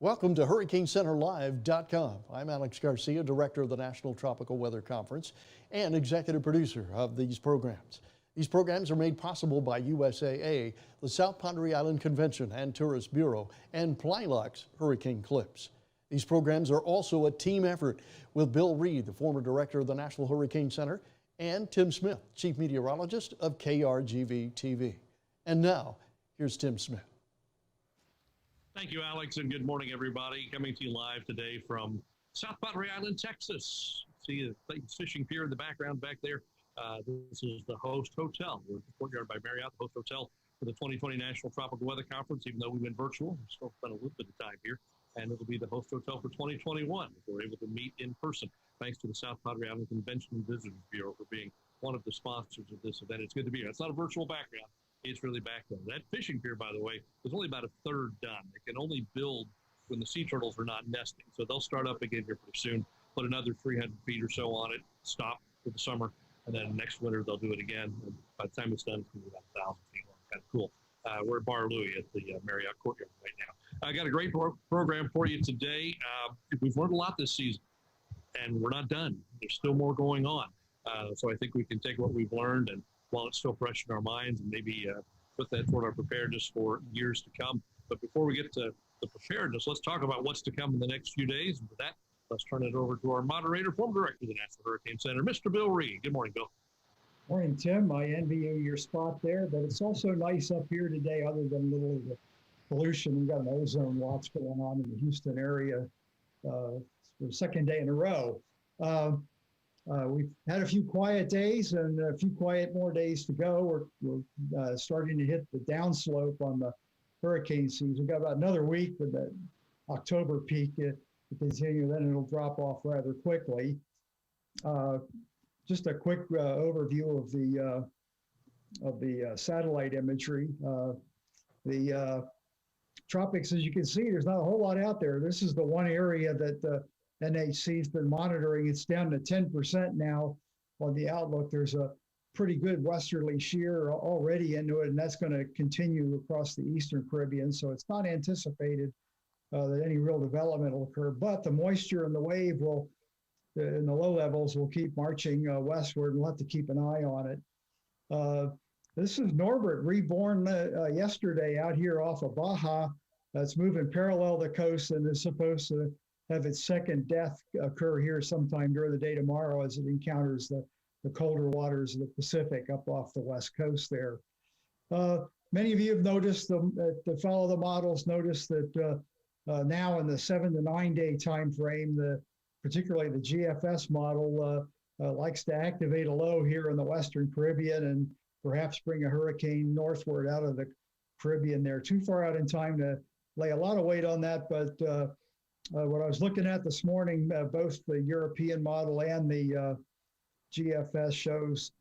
Welcome to HurricaneCenterLive.com. I'm Alex Garcia, Director of the National Tropical Weather Conference and Executive Producer of these programs. These programs are made possible by USAA, the South Padre Island Convention and Tourist Bureau, and Plylock's Hurricane Clips. These programs are also a team effort with Bill Reed, the former Director of the National Hurricane Center, and Tim Smith, Chief Meteorologist of KRGV-TV. And now, here's Tim Smith. Thank you, Alex, and good morning, everybody. Coming to you live today from South Padre Island, Texas. See Clayton's Fishing Pier in the background back there. This is the Host Hotel. We're at the Courtyard by Marriott, the Host Hotel for the 2020 National Tropical Weather Conference. Even though we went virtual, we still spent a little bit of time here. And it'll be the Host Hotel for 2021 if we're able to meet in person. Thanks to the South Padre Island Convention and Visitors Bureau for being one of the sponsors of this event. It's good to be here. It's not a virtual background. It's really back there. That fishing pier, by the way, is only about a third done. They can only build when the sea turtles are not nesting. So they'll start up again here pretty soon, put another 300 feet or so on it, stop for the summer, and then next winter they'll do it again. And by the time it's done, it's going to be about 1,000 feet long. Kind of cool. We're at Bar Louie at the Marriott Courtyard right now. I got a great program for you today. We've learned a lot this season, and we're not done. There's still more going on. So I think we can take what we've learned and while it's still fresh in our minds and maybe put that toward our preparedness for years to come. But before we get to the preparedness, let's talk about what's to come in the next few days. And for that, let's turn it over to our moderator, former director of the National Hurricane Center, Mr. Bill Reed. Good morning, Bill. Morning, Tim. I envy you your spot there, but it's also nice up here today, other than a little of the pollution. We've got an ozone watch going on in the Houston area for the second day in a row. We've had a few quiet days and a few more days to go. We're starting to hit the downslope on the hurricane season. We've got about another week with the October peak to continue, then it'll drop off rather quickly. Just a quick overview of the satellite imagery. The tropics, as you can see, there's not a whole lot out there. This is the one area that NHC has been monitoring. It's down to 10% now on the outlook. There's a pretty good westerly shear already into it, and that's going to continue across the Eastern Caribbean. So it's not anticipated that any real development will occur, but the moisture and the wave will, in the low levels, will keep marching westward, and we'll have to keep an eye on it. This is Norbert, reborn yesterday out here off of Baja. It's moving parallel to the coast and is supposed to have its second death occur here sometime during the day tomorrow as it encounters the colder waters of the Pacific up off the west coast there. Many of you have noticed, to follow the models, noticed that now in the 7 to 9 day time frame, particularly the GFS model likes to activate a low here in the Western Caribbean and perhaps bring a hurricane northward out of the Caribbean there. Too far out in time to lay a lot of weight on that, but what I was looking at this morning, both the European model and the GFS shows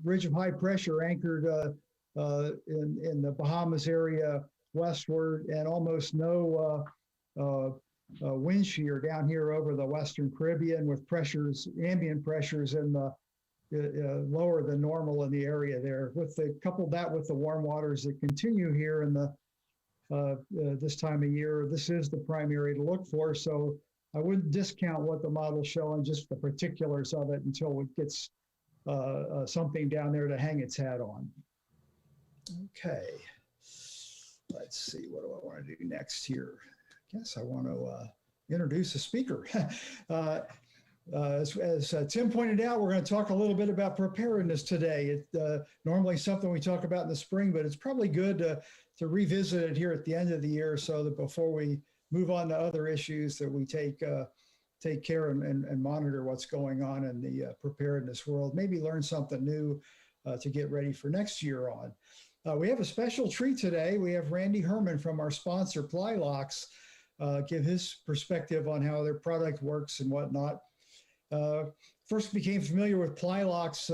ridge of high pressure anchored in the Bahamas area westward, and almost no wind shear down here over the Western Caribbean, with pressures, ambient pressures in the lower than normal in the area there. Couple that with the warm waters that continue here in the this time of year, this is the prime area to look for. So I wouldn't discount what the model's showing, just the particulars of it, until it gets something down there to hang its hat on. Okay, let's see, what do I want to do next here? I guess I want to introduce a speaker. As Tim pointed out, we're going to talk a little bit about preparedness today. It's normally something we talk about in the spring, but it's probably good to revisit it here at the end of the year, so that before we move on to other issues, that we take care and monitor what's going on in the preparedness world. Maybe learn something new to get ready for next year on. We have a special treat today. We have Randy Herman from our sponsor, Plylocks, give his perspective on how their product works and whatnot. First became familiar with Plylocks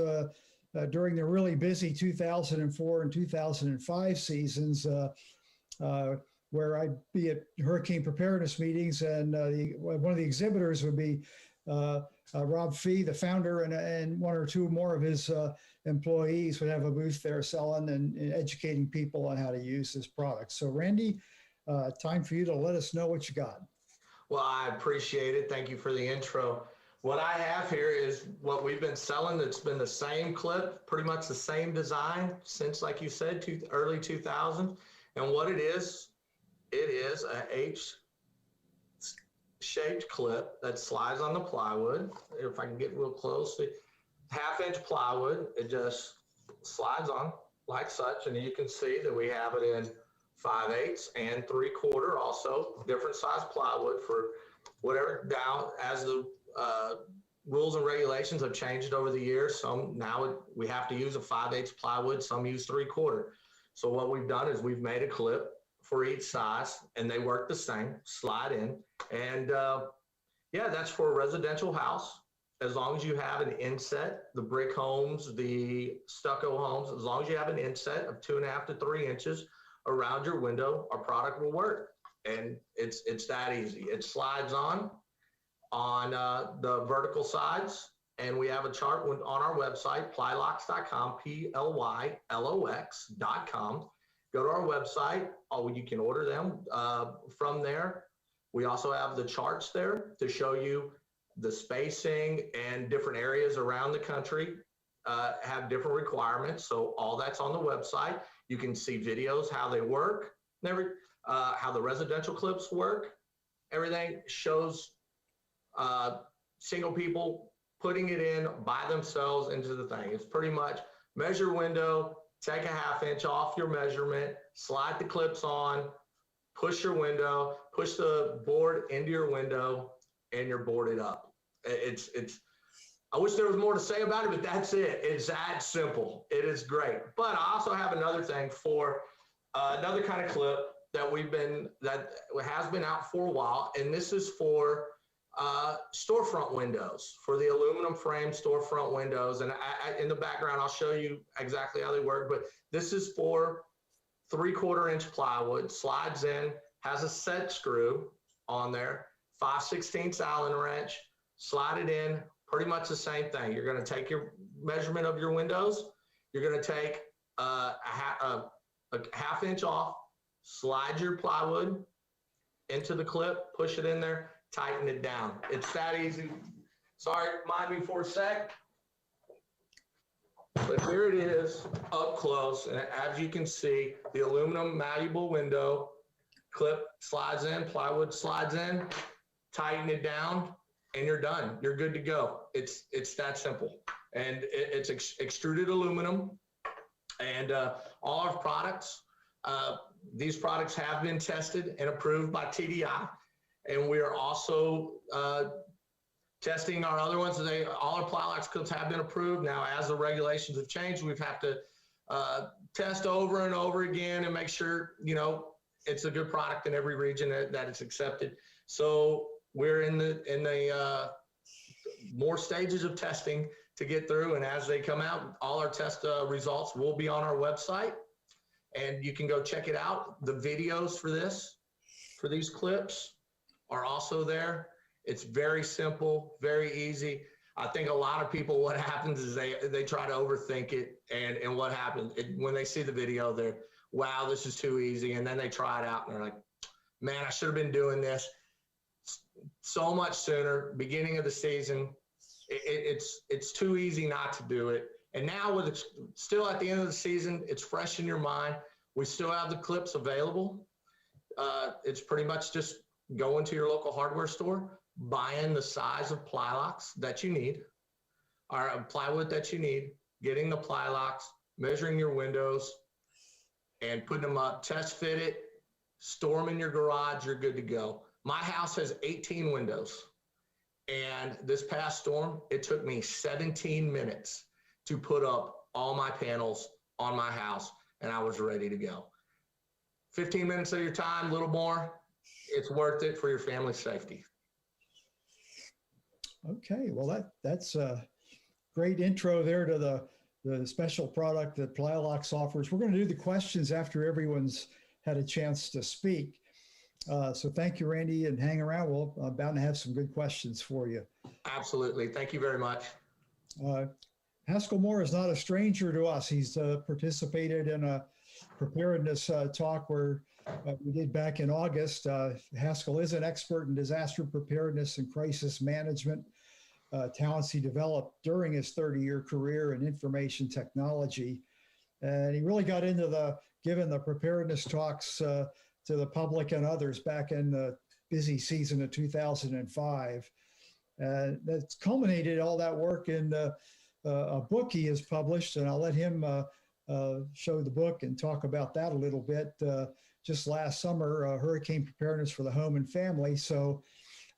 during the really busy 2004 and 2005 seasons, where I'd be at hurricane preparedness meetings, and one of the exhibitors would be Rob Fee, the founder, and one or two more of his employees would have a booth there selling and educating people on how to use this product. So Randy, time for you to let us know what you got. Well, I appreciate it. Thank you for the intro. What I have here is what we've been selling. It's been the same clip, pretty much the same design since, like you said, early 2000s. And what it is a H-shaped clip that slides on the plywood. If I can get real close, 1/2-inch plywood, it just slides on like such. And you can see that we have it in 5/8 and 3/4, also different size plywood for whatever. Now, as the rules and regulations have changed over the years, we have to use a 5/8 plywood, some use 3/4. So what we've done is we've made a clip for each size, and they work the same, slide in. And yeah, that's for a residential house. As long as you have an inset, the brick homes, the stucco homes, as long as you have an inset of 2.5 to 3 inches around your window, our product will work. And it's that easy. It slides on the vertical sides. And we have a chart on our website, plylox.com, plylox.com. Go to our website. You can order them from there. We also have the charts there to show you the spacing, and different areas around the country have different requirements. So all that's on the website. You can see videos, how they work, how the residential clips work. Everything shows single people putting it in by themselves into the thing. It's pretty much measure window, take a 1/2 inch off your measurement, slide the clips on, push your window, push the board into your window, and you're boarded up. I wish there was more to say about it, but that's it. It's that simple. It is great. But I also have another thing for another kind of clip that has been out for a while, and this is for storefront windows, for the aluminum frame storefront windows. And in the background, I'll show you exactly how they work, but this is for 3/4 inch plywood, slides in, has a set screw on there, 5/16 Allen wrench, slide it in, pretty much the same thing. You're going to take your measurement of your windows. You're going to take a 1/2 inch off, slide your plywood into the clip, push it in there, tighten it down. It's that easy. Sorry, mind me for a sec. But here it is up close. And as you can see, the aluminum malleable window clip slides in, plywood slides in, tighten it down, and you're done. You're good to go. It's that simple. And it's extruded aluminum. And all our products, these products have been tested and approved by TDI. And we are also testing our other ones. All our Plylox clips have been approved. Now, as the regulations have changed, we've had to test over and over again and make sure, it's a good product in every region that it's accepted. So we're in the more stages of testing to get through. And as they come out, all our test results will be on our website, and you can go check it out. The videos for these clips are also there. It's very simple, very easy. I think a lot of people, what happens is they try to overthink it, and what happens when they see the video, they're, wow, this is too easy. And then they try it out and they're like, man, I should have been doing this so much sooner, beginning of the season. It's too easy not to do it. And now with it still at the end of the season, it's fresh in your mind. We still have the clips available. It's pretty much just going to your local hardware store, buying the size of Plylox that you need, or plywood that you need, getting the Plylox, measuring your windows, and putting them up, test fit it, store them in your garage, you're good to go. My house has 18 windows, and this past storm, it took me 17 minutes to put up all my panels on my house, and I was ready to go. 15 minutes of your time, a little more, it's worth it for your family's safety. Okay, well, that's a great intro there to the special product that Plylox offers. We're going to do the questions after everyone's had a chance to speak. So thank you, Randy, and hang around. We're bound to have some good questions for you. Absolutely. Thank you very much. Haskell Moore is not a stranger to us. He's participated in a preparedness talk where we did back in August. Haskell is an expert in disaster preparedness and crisis management, talents he developed during his 30-year career in information technology. And he really got into giving the preparedness talks to the public and others back in the busy season of 2005. That's culminated all that work in a book he has published, and I'll let him show the book and talk about that a little bit. Just last summer, Hurricane Preparedness for the Home and Family. So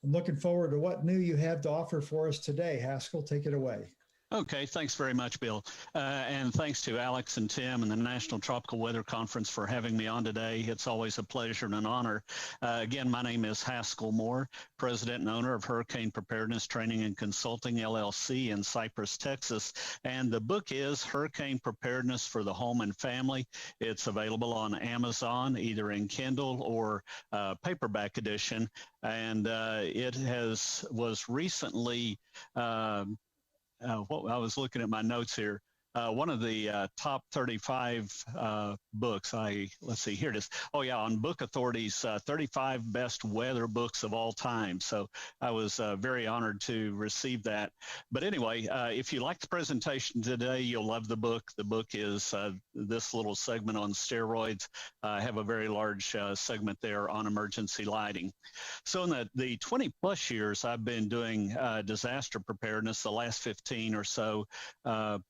I'm looking forward to what new you have to offer for us today. Haskell, take it away. Okay, thanks very much, Bill. And thanks to Alex and Tim and the National Tropical Weather Conference for having me on today. It's always a pleasure and an honor. Again, my name is Haskell Moore, president and owner of Hurricane Preparedness Training and Consulting, LLC in Cypress, Texas. And the book is Hurricane Preparedness for the Home and Family. It's available on Amazon, either in Kindle or paperback edition. And it was recently I was looking at my notes here. One of the top 35 books. Let's see, here it is. Oh yeah, on Book Authority's 35 best weather books of all time. So I was very honored to receive that. But anyway, if you like the presentation today, you'll love the book. The book is this little segment on steroids. I have a very large segment there on emergency lighting. So in the 20 plus years I've been doing disaster preparedness, the last 15 or so,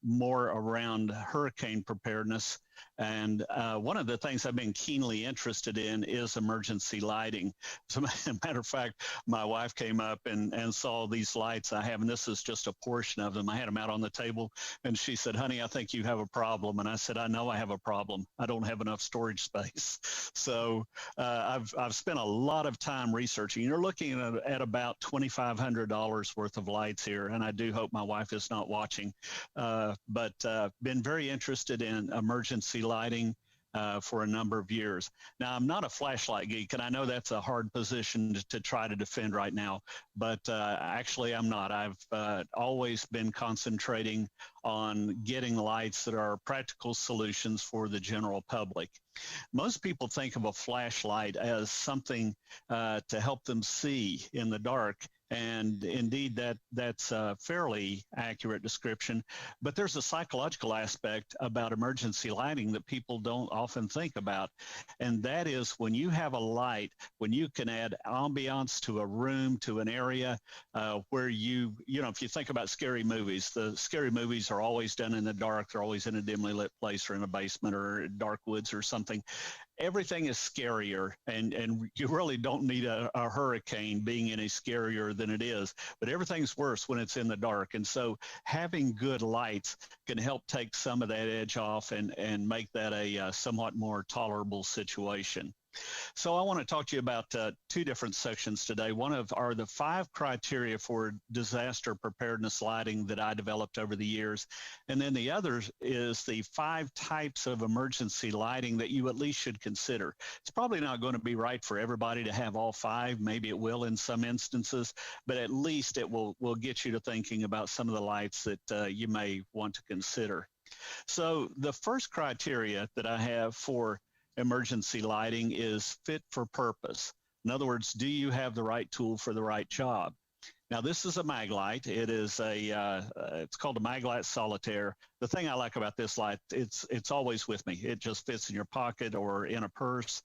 more around hurricane preparedness. And one of the things I've been keenly interested in is emergency lighting. As a matter of fact, my wife came up and saw these lights I have, and this is just a portion of them. I had them out on the table, and she said, "Honey, I think you have a problem." And I said, "I know I have a problem. I don't have enough storage space." So I've spent a lot of time researching. You're looking at about $2,500 worth of lights here, and I do hope my wife is not watching. But been very interested in emergency lighting for a number of years. Now, I'm not a flashlight geek, and I know that's a hard position to try to defend right now, but actually I'm not. I've always been concentrating on getting lights that are practical solutions for the general public. Most people think of a flashlight as something to help them see in the dark. And indeed, that's a fairly accurate description. But there's a psychological aspect about emergency lighting that people don't often think about. And that is when you have a light, when you can add ambiance to a room, to an area where you know, if you think about scary movies, the scary movies are always done in the dark. They're always in a dimly lit place or in a basement or dark woods or something. Everything is scarier, and you really don't need a hurricane being any scarier than it is, but everything's worse when it's in the dark. And so having good lights can help take some of that edge off and make that a somewhat more tolerable situation. So I want to talk to you about two different sections today. One are the 5 criteria for disaster preparedness lighting that I developed over the years. And then the other is the 5 types of emergency lighting that you at least should consider. It's probably not going to be right for everybody to have all 5. Maybe it will in some instances, but at least it will get you to thinking about some of the lights that you may want to consider. So the first criteria that I have for emergency lighting is fit for purpose. In other words, do you have the right tool for the right job? Now, this is a mag light. It is it's called a mag light solitaire. The thing I like about this light, it's always with me. It just fits in your pocket or in a purse,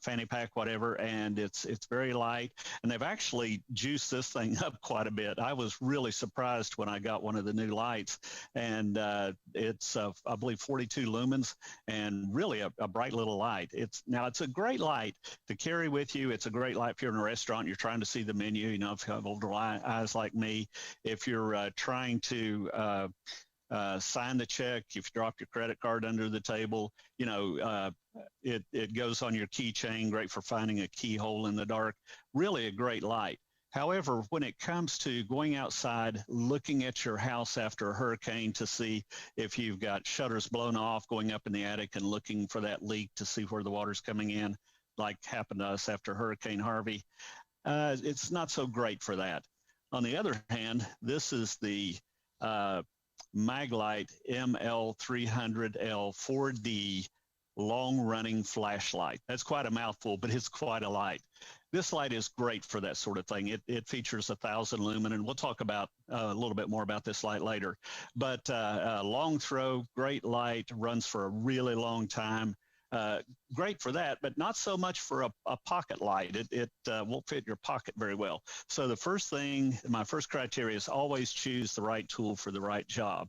fanny pack, whatever, and it's very light. And they've actually juiced this thing up quite a bit. I was really surprised when I got one of the new lights, and it's I believe 42 lumens and really a bright little light. It's a great light to carry with you. It's a great light if you're in a restaurant, you're trying to see the menu. You know, if you have older eyes like me, if you're trying to sign the check, if you drop your credit card under the table, you know, it goes on your keychain, great for finding a keyhole in the dark, really a great light. However, when it comes to going outside, looking at your house after a hurricane to see if you've got shutters blown off, going up in the attic and looking for that leak to see where the water's coming in, like happened to us after Hurricane Harvey, it's not so great for that. On the other hand, this is the Maglite ML300L 4D long-running flashlight. That's quite a mouthful, but it's quite a light. This light is great for that sort of thing. It features 1,000 lumen, and we'll talk about a little bit more about this light later. But long throw, great light, runs for a really long time. Great for that, but not so much for a pocket light. It won't fit your pocket very well. So the first thing, my first criteria is always choose the right tool for the right job.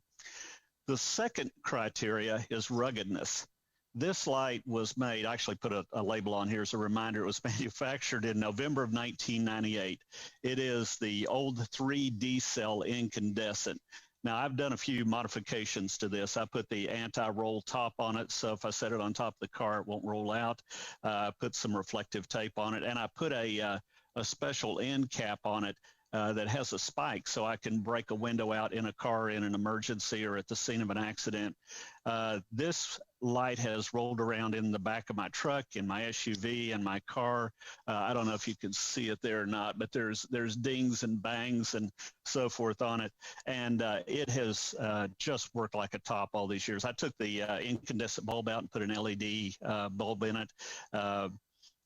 The second criteria is ruggedness. This light was made, I actually put a label on here as a reminder. It was manufactured in November of 1998. It is the old 3D cell incandescent. Now, I've done a few modifications to this. I put the anti-roll top on it, so if I set it on top of the car, it won't roll out. I put some reflective tape on it, and I put a special end cap on it that has a spike, so I can break a window out in a car in an emergency or at the scene of an accident. This light has rolled around in the back of my truck, in my SUV, and my car. I don't know if you can see it there or not, but there's dings and bangs and so forth on it. And it has just worked like a top all these years. I took the incandescent bulb out and put an LED bulb in it.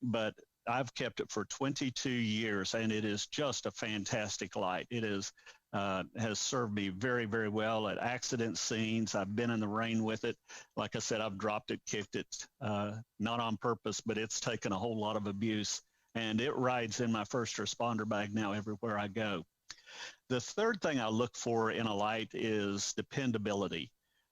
But I've kept it for 22 years, and it is just a fantastic light. It is has served me very, very well at accident scenes. I've been in the rain with it. Like I said, I've dropped it, kicked it, not on purpose, but it's taken a whole lot of abuse, and it rides in my first responder bag now everywhere I go. The third thing I look for in a light is dependability.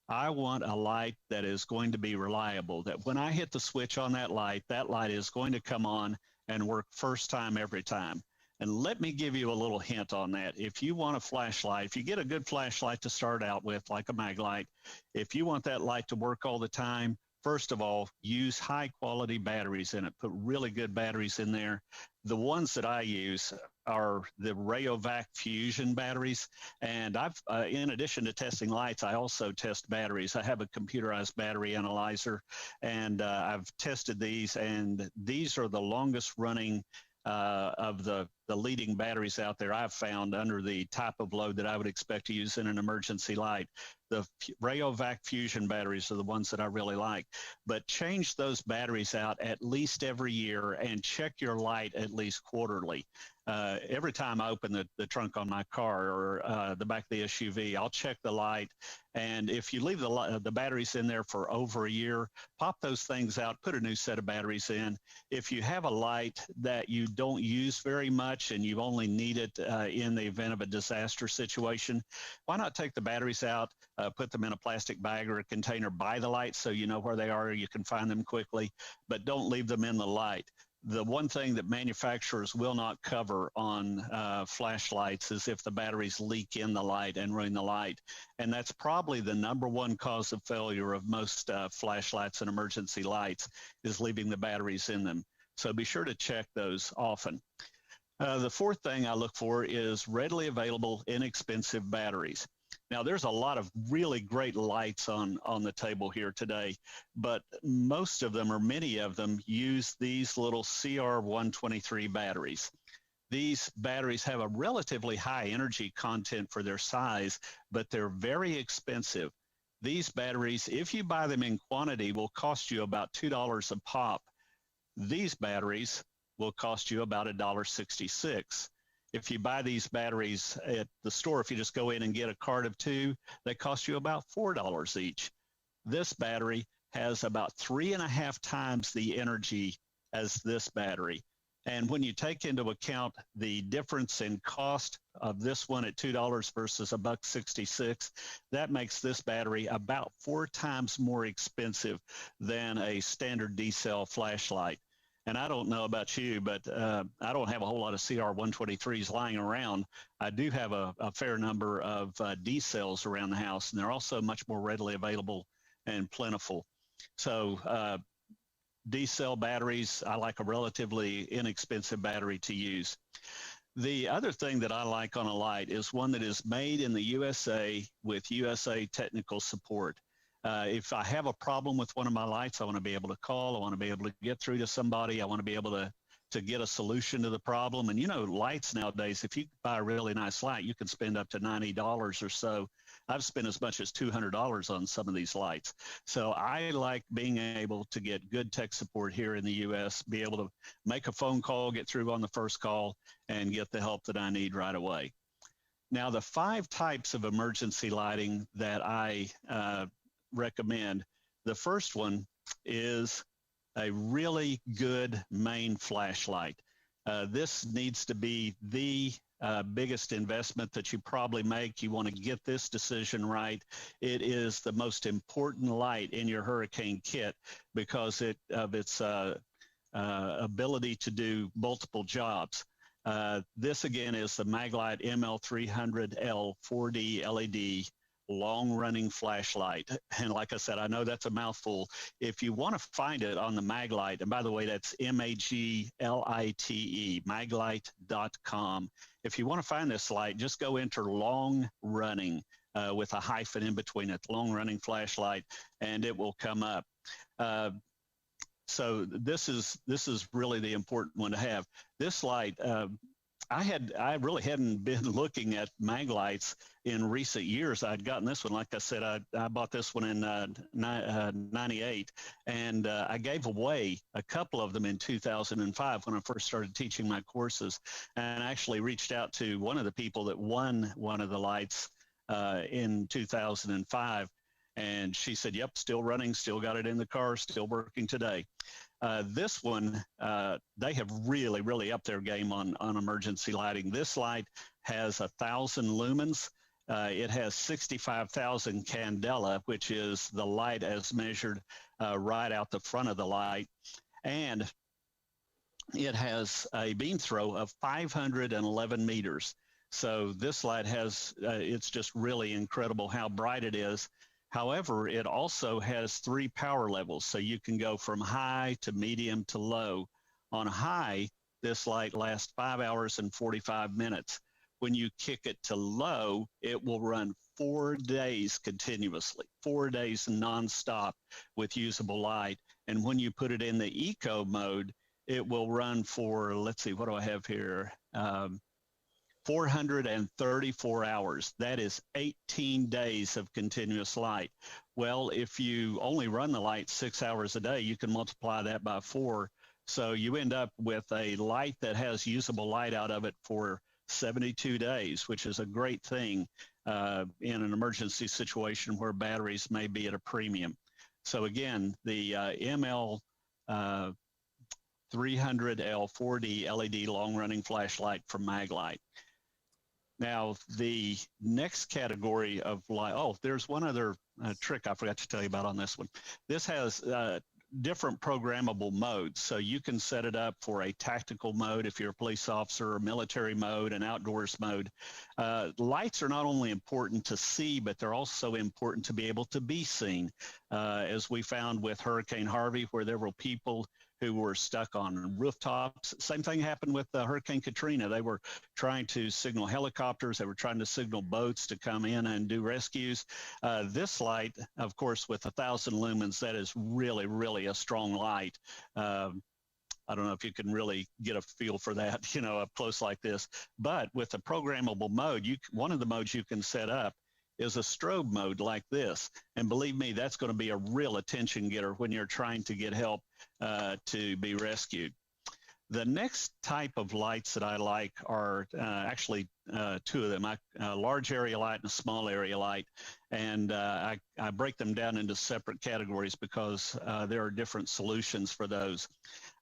I want a light that is going to be reliable, that when I hit the switch on that light is going to come on and work first time every time. And let me give you a little hint on that. If you want a flashlight, if you get a good flashlight to start out with, like a Maglite, if you want that light to work all the time, first of all, use high quality batteries in it. Put really good batteries in there. The ones that I use are the Rayovac Fusion batteries. And I've, in addition to testing lights, I also test batteries. I have a computerized battery analyzer, and I've tested these, and these are the longest running of the leading batteries out there I've found under the type of load that I would expect to use in an emergency light. The Rayovac Fusion batteries are the ones that I really like. But change those batteries out at least every year and check your light at least quarterly. Every time I open the trunk on my car or the back of the SUV, I'll check the light. And if you leave the batteries in there for over a year, pop those things out, put a new set of batteries in. If you have a light that you don't use very much and you only need it in the event of a disaster situation, why not take the batteries out, put them in a plastic bag or a container by the light so you know where they are, you can find them quickly, but don't leave them in the light. The one thing that manufacturers will not cover on flashlights is if the batteries leak in the light and ruin the light. And that's probably the #1 cause of failure of most flashlights and emergency lights, is leaving the batteries in them. So be sure to check those often. The fourth thing I look for is readily available, inexpensive batteries. Now, there's a lot of really great lights on the table here today, but most of them, or many of them, use these little CR123 batteries. These batteries have a relatively high energy content for their size, but they're very expensive. These batteries, if you buy them in quantity, will cost you about $2 a pop. These batteries will cost you about $1.66. If you buy these batteries at the store, if you just go in and get a cart of 2, they cost you about $4 each. This battery has about 3.5 times the energy as this battery. And when you take into account the difference in cost of this one at $2 versus $1.66, that makes this battery about 4 times more expensive than a standard D-cell flashlight. And I don't know about you, but I don't have a whole lot of CR123s lying around. I do have a fair number of D-cells around the house, and they're also much more readily available and plentiful. So D-cell batteries, I like a relatively inexpensive battery to use. The other thing that I like on a light is one that is made in the USA with USA technical support. If I have a problem with one of my lights, I want to be able to call. I want to be able to get through to somebody. I want to be able to to get a solution to the problem. And, you know, lights nowadays, if you buy a really nice light, you can spend up to $90 or so. I've spent as much as $200 on some of these lights. So I like being able to get good tech support here in the U.S., be able to make a phone call, get through on the first call, and get the help that I need right away. Now, the 5 types of emergency lighting that I recommend, the first one is a really good main flashlight. This needs to be the biggest investment that you probably make. You want to get this decision right. It is the most important light in your hurricane kit because of its ability to do multiple jobs. This again is the Maglite ML300L 4D LED long-running flashlight. And like I said, I know that's a mouthful. If you want to find it on the Maglite, and by the way, that's Maglite, maglite.com. If you want to find this light, just go enter long-running with a hyphen in between it, long-running flashlight, and it will come up. So this is really the important one to have. This light, I really hadn't been looking at Maglites in recent years. I'd gotten this one, like I said, I bought this one in 98, and I gave away a couple of them in 2005 when I first started teaching my courses, and I actually reached out to one of the people that won one of the lights in 2005. And she said, yep, still running, still got it in the car, still working today. This one, they have really, really upped their game on emergency lighting. This light has 1,000 lumens. It has 65,000 candela, which is the light as measured right out the front of the light. And it has a beam throw of 511 meters. So this light has, it's just really incredible how bright it is. However, it also has 3 power levels, so you can go from high to medium to low. On high, this light lasts 5 hours and 45 minutes. When you kick it to low, it will run 4 days continuously, 4 days nonstop with usable light. And when you put it in the eco mode, it will run for, let's see, what do I have here? 434 hours. That is 18 days of continuous light. Well, if you only run the light 6 hours a day, you can multiply that by 4. So you end up with a light that has usable light out of it for 72 days, which is a great thing in an emergency situation where batteries may be at a premium. So again, the ML 300L 4D LED long-running flashlight from Maglite. Now, the next category of light, oh, there's one other trick I forgot to tell you about on this one. This has different programmable modes. So you can set it up for a tactical mode if you're a police officer, or military mode, and outdoors mode. Lights are not only important to see, but they're also important to be able to be seen. As we found with Hurricane Harvey, where there were people who were stuck on rooftops. Same thing happened with Hurricane Katrina. They were trying to signal helicopters. They were trying to signal boats to come in and do rescues. This light, of course, with 1,000 lumens, that is really, really a strong light. I don't know if you can really get a feel for that, you know, up close like this. But with the programmable mode, one of the modes you can set up is a strobe mode like this. And believe me, that's going to be a real attention getter when you're trying to get help to be rescued. The next type of lights that I like are actually 2 of them, a large area light and a small area light. And I break them down into separate categories because there are different solutions for those.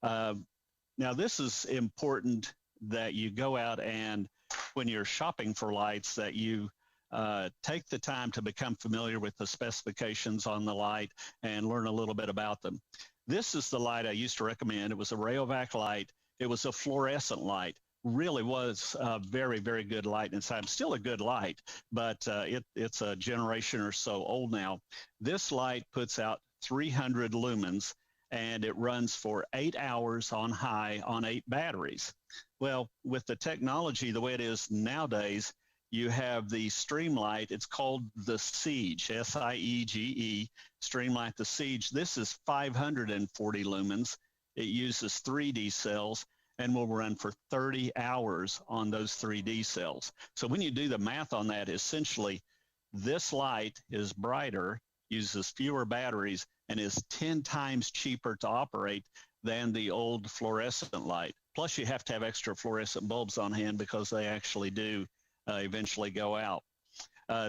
Now, this is important that you go out and when you're shopping for lights that you take the time to become familiar with the specifications on the light and learn a little bit about them. This is the light I used to recommend. It was a Rayovac light. It was a fluorescent light. Really was a very, very good light inside. Still a good light, but it's a generation or so old now. This light puts out 300 lumens, and it runs for 8 hours on high on 8 batteries. Well, with the technology the way it is nowadays, you have the Streamlight. It's called the Siege, S-I-E-G-E, Streamlight the Siege. This is 540 lumens. It uses 3D cells, and will run for 30 hours on those 3D cells. So when you do the math on that, essentially this light is brighter, uses fewer batteries, and is 10 times cheaper to operate than the old fluorescent light. Plus you have to have extra fluorescent bulbs on hand because they actually do eventually go out.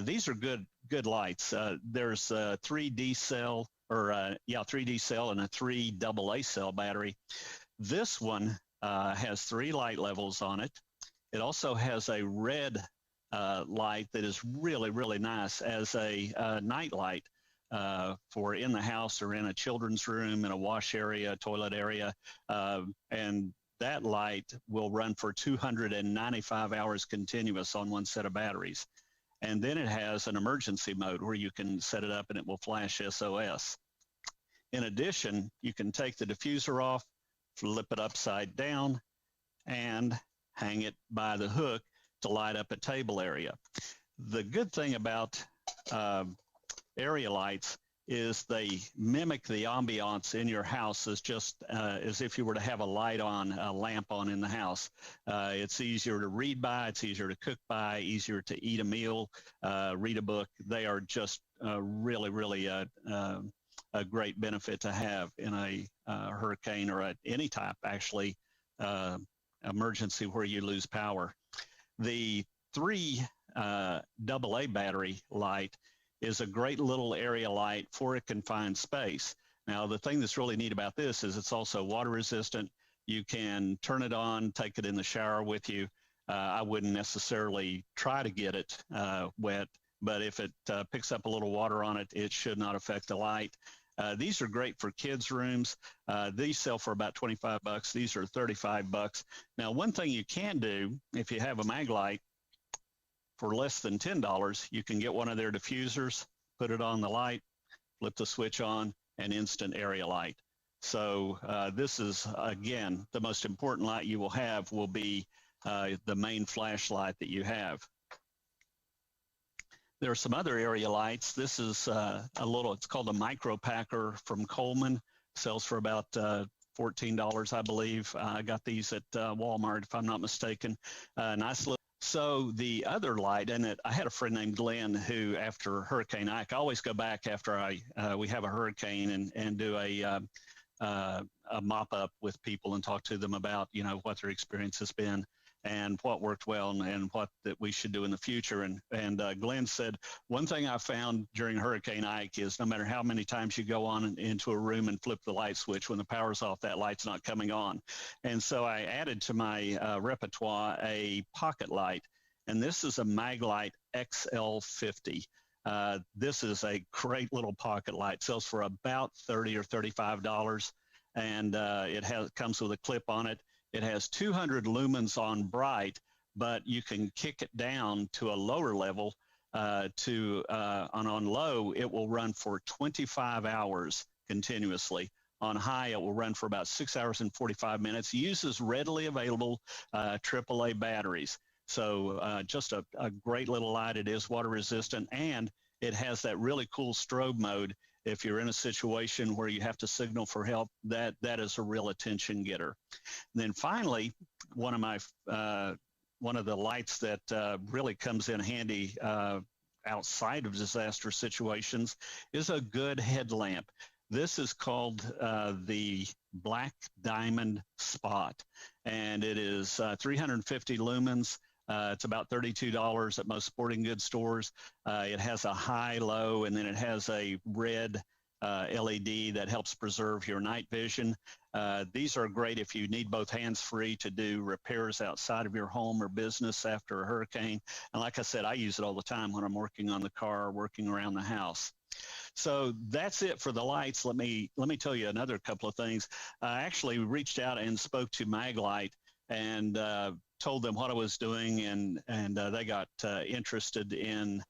These are good lights. There's a 3D cell, or 3D cell and a 3 AA cell battery. This one has 3 light levels on it. It also has a red light that is really, really nice as a night light for in the house or in a children's room, in a wash area, toilet area. And that light will run for 295 hours continuous on one set of batteries. And then it has an emergency mode where you can set it up and it will flash SOS. In addition, you can take the diffuser off, flip it upside down, and hang it by the hook to light up a table area. The good thing about area lights is they mimic the ambiance in your house as just as if you were to have a light on, a lamp on in the house. It's easier to read by, it's easier to cook by, easier to eat a meal, read a book. They are just really, really a great benefit to have in a hurricane or any type, actually, emergency where you lose power. The 3 AA battery light is a great little area light for a confined space. Now, the thing that's really neat about this is it's also water resistant. You can turn it on, take it in the shower with you. I wouldn't necessarily try to get it wet, but if it picks up a little water on it, it should not affect the light. These are great for kids' rooms. These sell for about 25 bucks. These are 35 bucks. Now, one thing you can do if you have a mag light, for less than $10, you can get one of their diffusers, put it on the light, flip the switch on, and instant area light. So this is, again, the most important light you will have will be the main flashlight that you have. There are some other area lights. This is it's called a micro packer from Coleman. Sells for about $14, I believe. I got these at Walmart, if I'm not mistaken. Nice little. So the other light, and I had a friend named Glenn who, after Hurricane Ike, I always go back after we have a hurricane and do a mop up with people and talk to them about, what their experience has been and what worked well and what that we should do in the future. And Glenn said, one thing I found during Hurricane Ike is no matter how many times you go on into a room and flip the light switch, when the power's off, that light's not coming on. And so I added to my repertoire a pocket light, and this is a Maglite XL50. This is a great little pocket light. Sells for about $30 or $35, and it comes with a clip on it. It has 200 lumens on bright, but you can kick it down to a lower level on low, it will run for 25 hours continuously. On high, it will run for about 6 hours and 45 minutes. Uses readily available AAA batteries. So just a great little light. It is water resistant, and it has that really cool strobe mode. If you're in a situation where you have to signal for help, that is a real attention getter. And then finally, one of the lights that really comes in handy outside of disaster situations is a good headlamp. This is called the Black Diamond Spot, and it is 350 lumens. It's about $32 at most sporting goods stores. It has a high, low, and then it has a red LED that helps preserve your night vision. These are great if you need both hands free to do repairs outside of your home or business after a hurricane. And like I said, I use it all the time when I'm working on the car or working around the house. So that's it for the lights. Let me tell you another couple of things. I actually reached out and spoke to Maglite and told them what I was doing, and they got interested in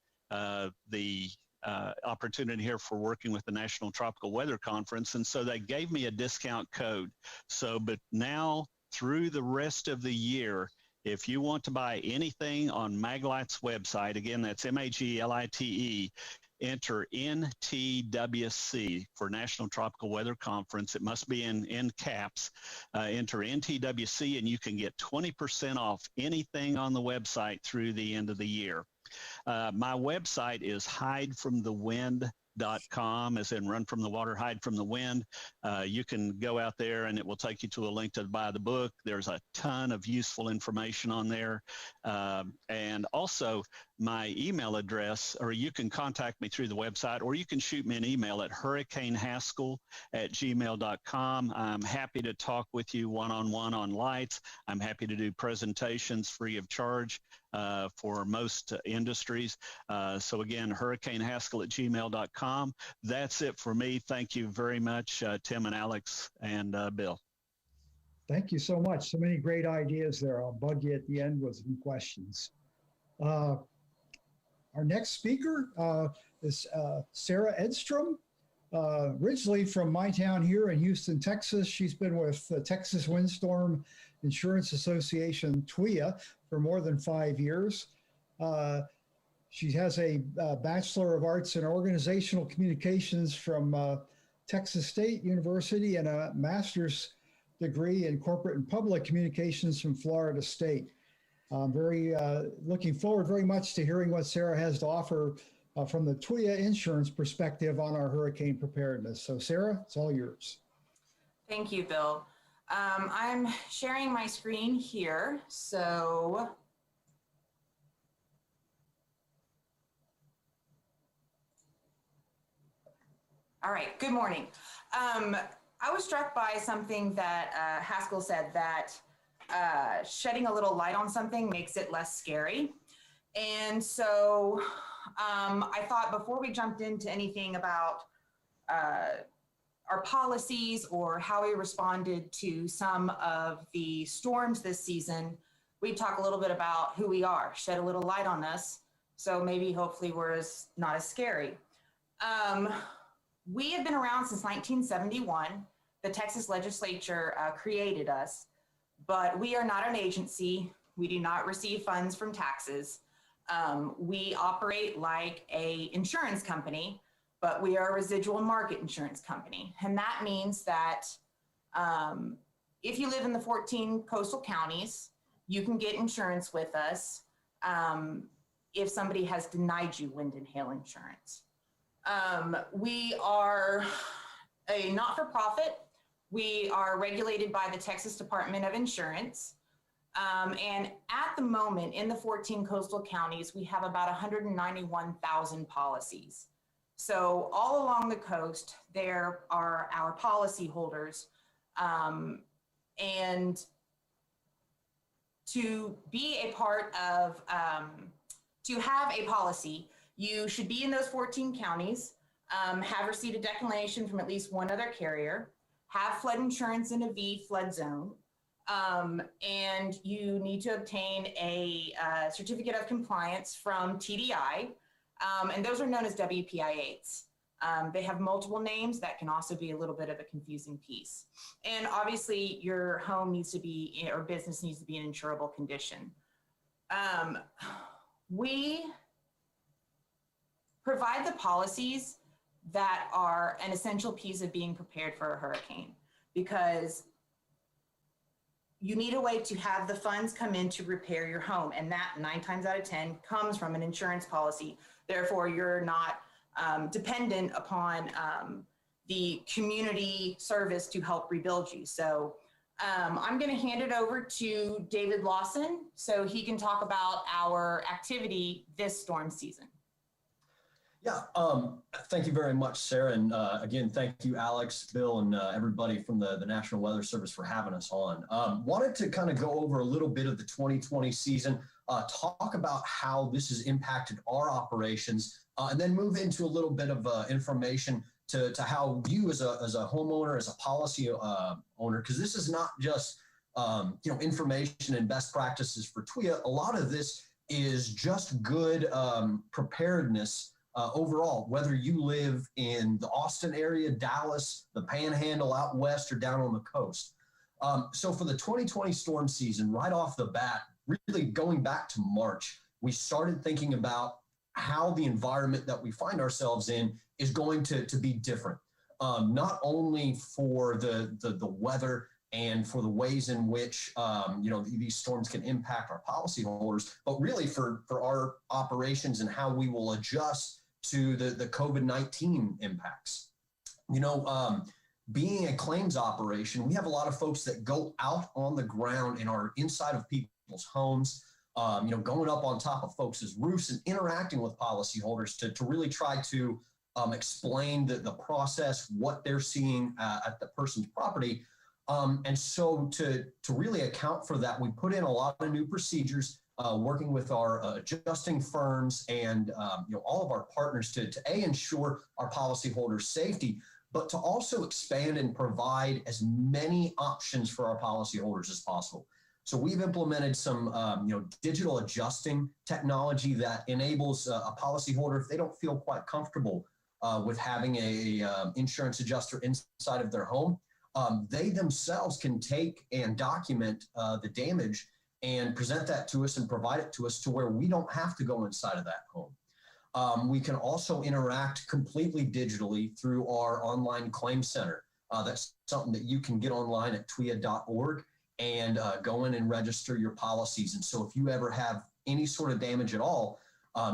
the opportunity here for working with the National Tropical Weather Conference, and so they gave me a discount code. So, but now through the rest of the year, if you want to buy anything on Maglite's website, again, that's Maglite, enter NTWC for National Tropical Weather Conference. It must be in caps. Enter NTWC and you can get 20% off anything on the website through the end of the year. My website is hidefromthewind.com, as in run from the water, hide from the wind. You can go out there and it will take you to a link to buy the book. There's a ton of useful information on there. And also my email address, or you can contact me through the website, or you can shoot me an email at hurricanehaskell@gmail.com. I'm happy to talk with you one-on-one on lights. I'm happy to do presentations free of charge for most industries. So again, hurricanehaskell@gmail.com. That's it for me. Thank you very much, Tim and Alex and Bill. Thank you so much. So many great ideas there. I'll bug you at the end with some questions. Our next speaker is Sarah Edstrom, originally from my town here in Houston, Texas. She's been with the Texas Windstorm Insurance Association, TWIA, for more than 5 years. She has a Bachelor of Arts in Organizational Communications from Texas State University and a master's degree in Corporate and Public Communications from Florida State. I'm very looking forward very much to hearing what Sarah has to offer from the TWIA insurance perspective on our hurricane preparedness. So Sarah, it's all yours. Thank you, Bill. I'm sharing my screen here. So all right, good morning. I was struck by something that Haskell said, that shedding a little light on something makes it less scary. And so I thought before we jumped into anything about our policies or how we responded to some of the storms this season, we'd talk a little bit about who we are, shed a little light on us. So maybe hopefully we're not as scary. We have been around since 1971. The Texas legislature created us, but we are not an agency. We do not receive funds from taxes. We operate like an insurance company, but we are a residual market insurance company. And that means that if you live in the 14 coastal counties, you can get insurance with us if somebody has denied you wind and hail insurance. We are a not-for-profit. We are regulated by the Texas Department of Insurance. And at the moment, in the 14 coastal counties, we have about 191,000 policies. So all along the coast, there are our policy holders. And to be a part of, to have a policy, you should be in those 14 counties, have received a declination from at least one other carrier, have flood insurance in a V flood zone, and you need to obtain a certificate of compliance from TDI, and those are known as WPI8s. They have multiple names. That can also be a little bit of a confusing piece. And obviously your home needs to be, or business needs to be in insurable condition. We provide the policies that are an essential piece of being prepared for a hurricane, because you need a way to have the funds come in to repair your home. And that 9 times out of 10 comes from an insurance policy. Therefore, you're not dependent upon the community service to help rebuild you. So I'm going to hand it over to David Lawson so he can talk about our activity this storm season. Yeah, thank you very much, Sarah. And again, thank you, Alex, Bill, and everybody from the National Weather Service for having us on. Wanted to kind of go over a little bit of the 2020 season, talk about how this has impacted our operations, and then move into a little bit of information to how you as a homeowner, as a policy owner, because this is not just information and best practices for TWIA. A lot of this is just good preparedness overall, whether you live in the Austin area, Dallas, the Panhandle out west, or down on the coast. So for the 2020 storm season, right off the bat, really going back to March, we started thinking about how the environment that we find ourselves in is going to be different, not only for the weather and for the ways in which these storms can impact our policyholders, but really for our operations and how we will adjust to the COVID-19 impacts. Being a claims operation, we have a lot of folks that go out on the ground and are inside of people's homes, going up on top of folks' roofs and interacting with policyholders to really try to explain the process, what they're seeing at the person's property. And so to really account for that, we put in a lot of new procedures, working with our adjusting firms and all of our partners to ensure our policyholders' safety, but to also expand and provide as many options for our policyholders as possible. So we've implemented some digital adjusting technology that enables a policyholder, if they don't feel quite comfortable with having a insurance adjuster inside of their home, they themselves can take and document the damage and present that to us and provide it to us to where we don't have to go inside of that home. We can also interact completely digitally through our online claim center. That's something that you can get online at twia.org and go in and register your policies. And so if you ever have any sort of damage at all,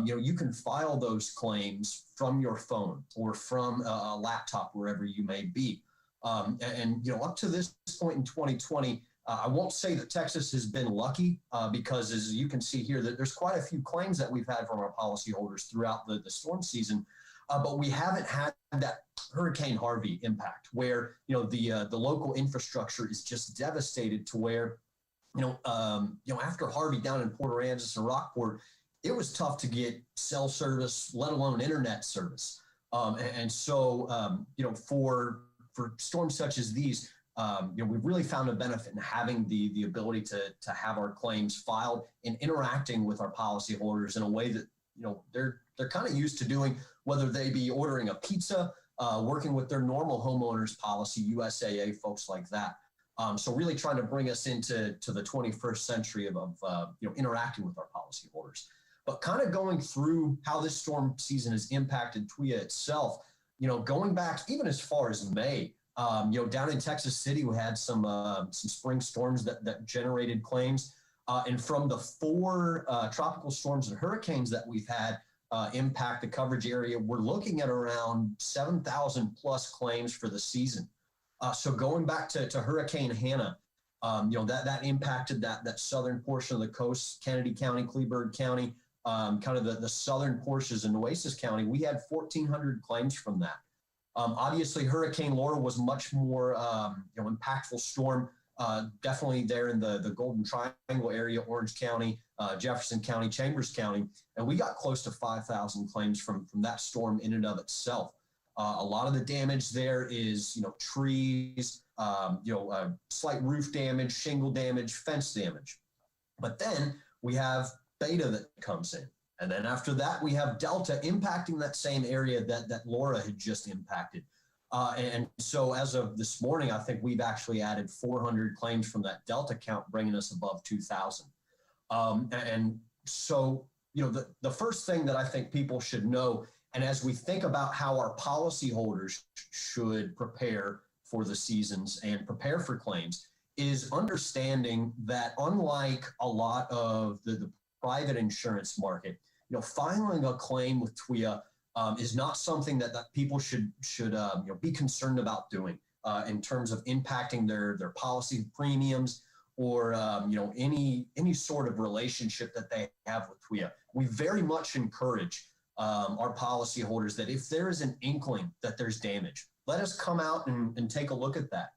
you can file those claims from your phone or from a laptop, wherever you may be. And up to this point in 2020, I won't say that Texas has been lucky because, as you can see here, that there's quite a few claims that we've had from our policyholders throughout the storm season, but we haven't had that Hurricane Harvey impact where the local infrastructure is just devastated to where after Harvey down in Port Aransas and Rockport, it was tough to get cell service, let alone internet service, so for storms such as these. We've really found a benefit in having the ability to have our claims filed and interacting with our policyholders in a way that they're kind of used to doing, whether they be ordering a pizza, working with their normal homeowners policy, USAA, folks like that. So really trying to bring us into the 21st century of interacting with our policyholders. But kind of going through how this storm season has impacted TWIA itself, going back even as far as May. Down in Texas City, we had some spring storms that generated claims. And from the 4 tropical storms and hurricanes that we've had impact the coverage area, we're looking at around 7,000 plus claims for the season. So going back to Hurricane Hannah, that impacted that southern portion of the coast, Kennedy County, Kleberg County, kind of the southern portions in Nueces County. We had 1,400 claims from that. Obviously, Hurricane Laura was much more impactful storm, definitely there in the Golden Triangle area, Orange County, Jefferson County, Chambers County, and we got close to 5,000 claims from that storm in and of itself. A lot of the damage there is, trees, slight roof damage, shingle damage, fence damage. But then we have Beta that comes in. And then after that, we have Delta impacting that same area that Laura had just impacted. And so as of this morning, I think we've actually added 400 claims from that Delta count, bringing us above 2,000. And so, the first thing that I think people should know, and as we think about how our policyholders should prepare for the seasons and prepare for claims, is understanding that unlike a lot of the private insurance market, filing a claim with TWIA is not something that people should be concerned about doing in terms of impacting their policy premiums or any sort of relationship that they have with TWIA. We very much encourage our policyholders that if there is an inkling that there's damage, let us come out and take a look at that.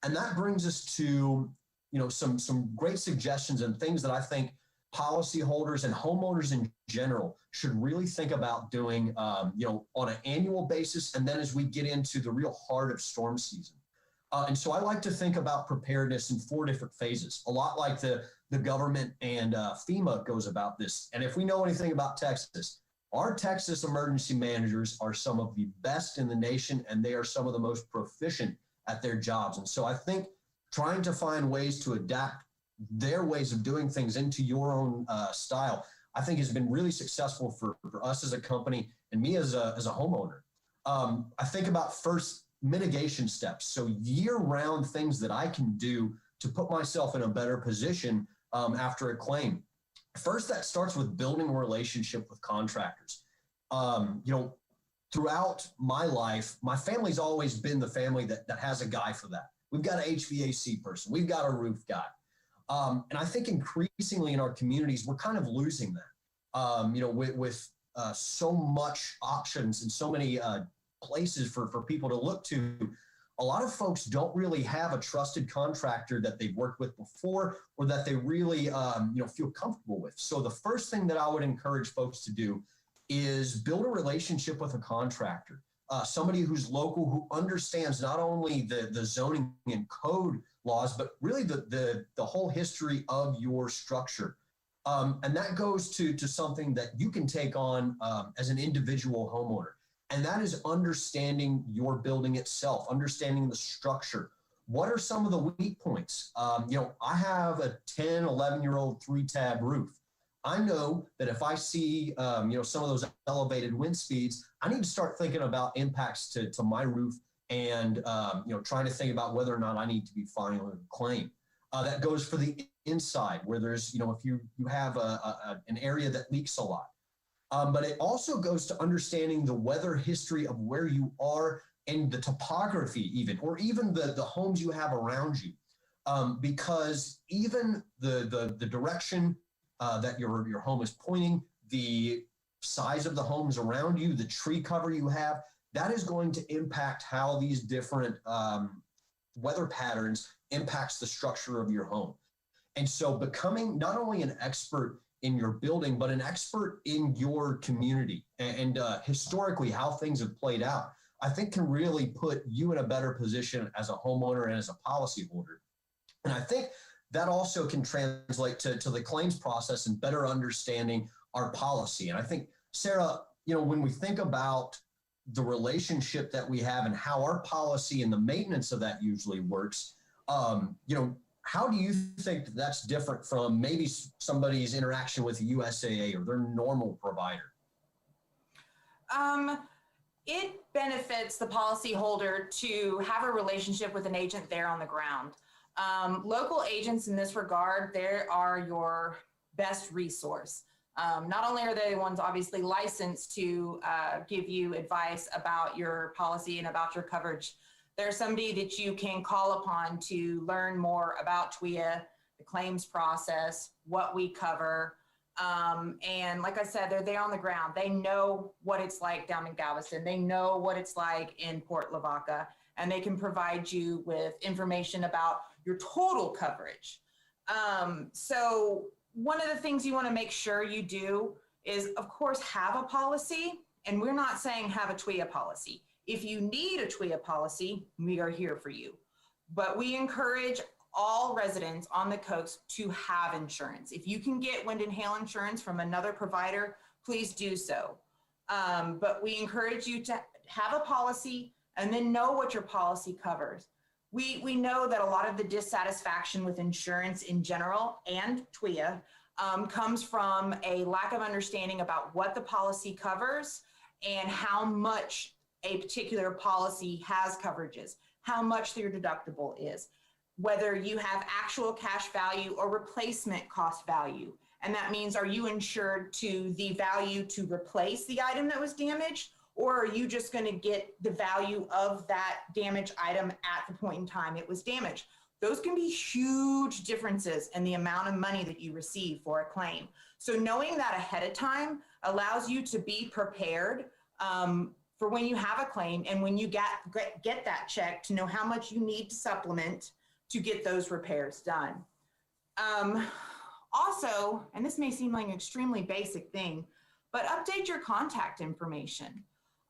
And that brings us to some great suggestions and things that I think policyholders and homeowners in general should really think about doing, on an annual basis, and then as we get into the real heart of storm season. And so I like to think about preparedness in 4 different phases, a lot like the government and FEMA goes about this. And if we know anything about Texas, our Texas emergency managers are some of the best in the nation, and they are some of the most proficient at their jobs. And so I think trying to find ways to adapt their ways of doing things into your own style, I think has been really successful for us as a company and me as a homeowner. I think about first mitigation steps. So year-round things that I can do to put myself in a better position after a claim. First, that starts with building a relationship with contractors. Throughout my life, my family's always been the family that has a guy for that. We've got an HVAC person. We've got a roof guy. And I think increasingly in our communities, we're kind of losing that, with so much options and so many places for people to look to. A lot of folks don't really have a trusted contractor that they've worked with before or that they really, feel comfortable with. So the first thing that I would encourage folks to do is build a relationship with a contractor, somebody who's local, who understands not only the zoning and code laws, but really the whole history of your structure. And that goes to something that you can take on as an individual homeowner. And that is understanding your building itself, understanding the structure. What are some of the weak points? I have a 10, 11-year-old 3-tab roof. I know that if I see, some of those elevated wind speeds, I need to start thinking about impacts to my roof and, trying to think about whether or not I need to be filing a claim. That goes for the inside where there's, if you have an area that leaks a lot. But it also goes to understanding the weather history of where you are and the topography even the homes you have around you. Because even the direction that your home is pointing, the size of the homes around you, the tree cover you have, that is going to impact how these different weather patterns impacts the structure of your home. And so becoming not only an expert in your building, but an expert in your community and historically how things have played out, I think can really put you in a better position as a homeowner and as a policyholder. And I think that also can translate to the claims process and better understanding our policy. And I think, Sarah, when we think about the relationship that we have and how our policy and the maintenance of that usually works, how do you think that's different from maybe somebody's interaction with USAA or their normal provider? It benefits the policyholder to have a relationship with an agent there on the ground. Local agents in this regard, they are your best resource. Not only are they the ones obviously licensed to give you advice about your policy and about your coverage, they're somebody that you can call upon to learn more about TWIA, the claims process, what we cover. And like I said, they're there on the ground. They know what it's like down in Galveston. They know what it's like in Port Lavaca, and they can provide you with information about your total coverage. So one of the things you want to make sure you do is, of course, have a policy. And we're not saying have a TWIA policy. If you need a TWIA policy, we are here for you. But we encourage all residents on the coast to have insurance. If you can get wind and hail insurance from another provider, please do so. But we encourage you to have a policy and then know what your policy covers. We know that a lot of the dissatisfaction with insurance in general and TWIA comes from a lack of understanding about what the policy covers and how much a particular policy has coverages, how much your deductible is, whether you have actual cash value or replacement cost value. And that means, are you insured to the value to replace the item that was damaged, or are you just going to get the value of that damaged item at the point in time it was damaged? Those can be huge differences in the amount of money that you receive for a claim. So knowing that ahead of time allows you to be prepared for when you have a claim and when you get that check to know how much you need to supplement to get those repairs done. Also, and this may seem like an extremely basic thing, but update your contact information.